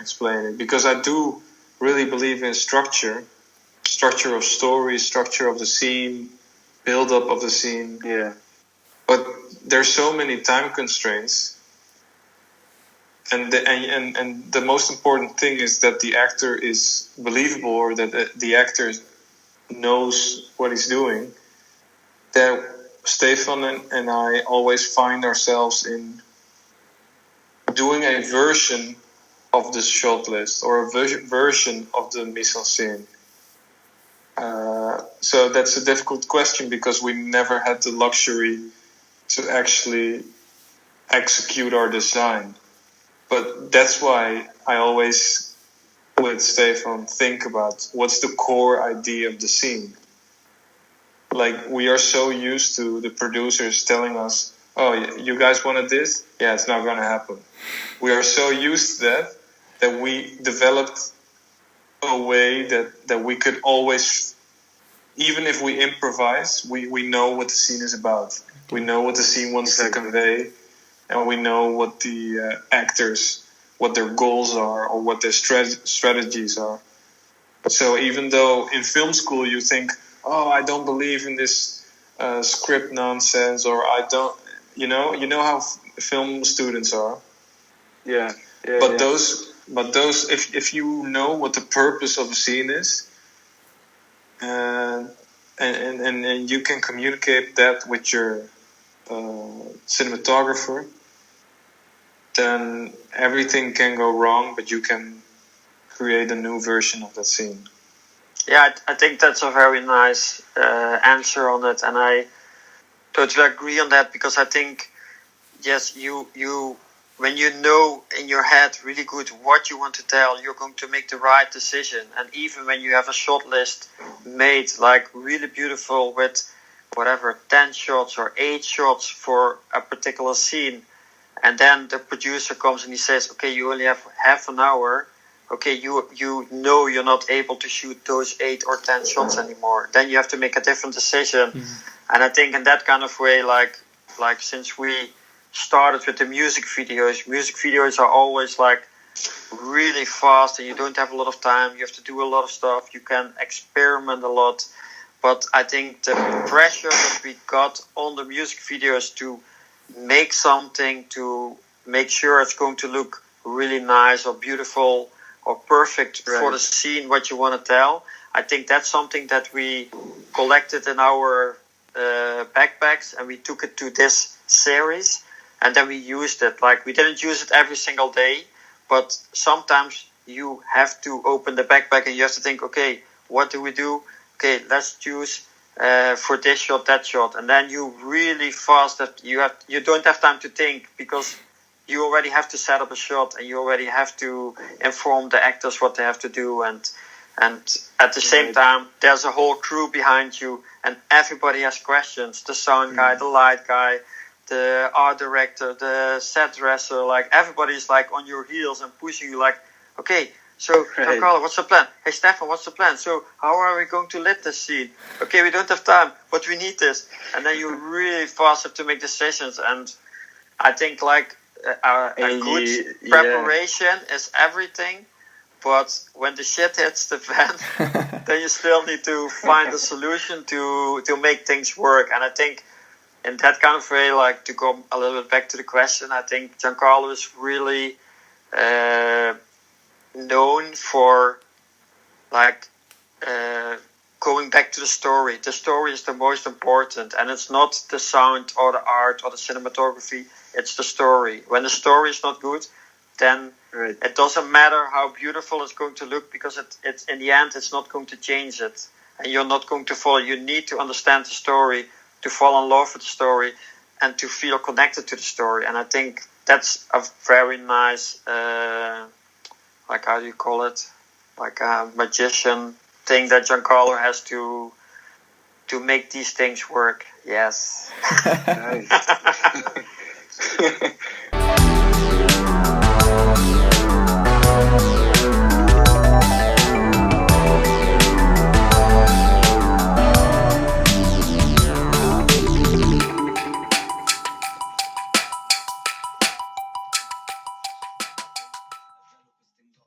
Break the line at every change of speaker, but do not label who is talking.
explain it, because I do really believe in structure of story, structure of the scene, build up of the scene.
Yeah.
But there's so many time constraints, and the most important thing is that the actor is believable, or that the actor knows what he's doing. That Stephan and I always find ourselves in doing a version of the shot list, or a version of the mise en scène. So that's a difficult question, because we never had the luxury to actually execute our design. But that's why I always, with Stephan, think about what's the core idea of the scene. Like, we are so used to the producers telling us, oh, you guys wanted this? Yeah, it's not going to happen. We are so used to that we developed a way that we could always, even if we improvise, we know what the scene is about. We know what the scene wants to convey, and we know what the actors, what their goals are, or what their strategies are. So even though in film school you think, oh, I don't believe in this script nonsense, or I don't, you know how film students are.
Yeah.
But those, if you know what the purpose of a scene is, and you can communicate that with your cinematographer, then everything can go wrong, but you can create a new version of that scene.
Yeah, I think that's a very nice answer on it, and I totally agree on that, because I think, yes, you when you know in your head really good what you want to tell, you're going to make the right decision. And even when you have a shot list made, like, really beautiful with whatever 10 shots or 8 shots for a particular scene, and then the producer comes and he says, okay, you only have half an hour. Okay, you know you're not able to shoot those 8 or 10 shots anymore. Then you have to make a different decision. Mm-hmm. And I think in that kind of way, like since we started with the music videos are always like really fast, and you don't have a lot of time. You have to do a lot of stuff. You can experiment a lot. But I think the pressure that we got on the music videos to make something, to make sure it's going to look really nice or beautiful or perfect for the scene, what you want to tell. I think that's something that we collected in our backpacks, and we took it to this series, and then we used it. Like, we didn't use it every single day, but sometimes you have to open the backpack and you have to think, okay, what do we do? Okay, let's choose for this shot, that shot, and then you really fast that you don't have time to think, because you already have to set up a shot, and you already have to inform the actors what they have to do, and at the same time there's a whole crew behind you, and everybody has questions. The sound guy, the light guy, the art director, the set dresser, like, everybody's like on your heels and pushing you, like, okay, so Giancarlo, what's the plan? Hey Stephan, what's the plan? So how are we going to lit this scene? Okay, we don't have time, but we need this. And then you really fast have to make decisions, and I think, like, a good preparation is everything, but when the shit hits the fan, then you still need to find a solution to make things work. And I think in that kind of way, like, to go a little bit back to the question, I think Giancarlo is really known for, like, going back to the story. The story is the most important, and it's not the sound or the art or the cinematography. It's the story. When the story is not good, then it doesn't matter how beautiful it's going to look, because it's in the end, it's not going to change it, and you're not going to follow. You need to understand the story to fall in love with the story and to feel connected to the story. And I think that's a very nice, like, how do you call it? Like a magician thing that Giancarlo has to make these things work. Yes.
Nice.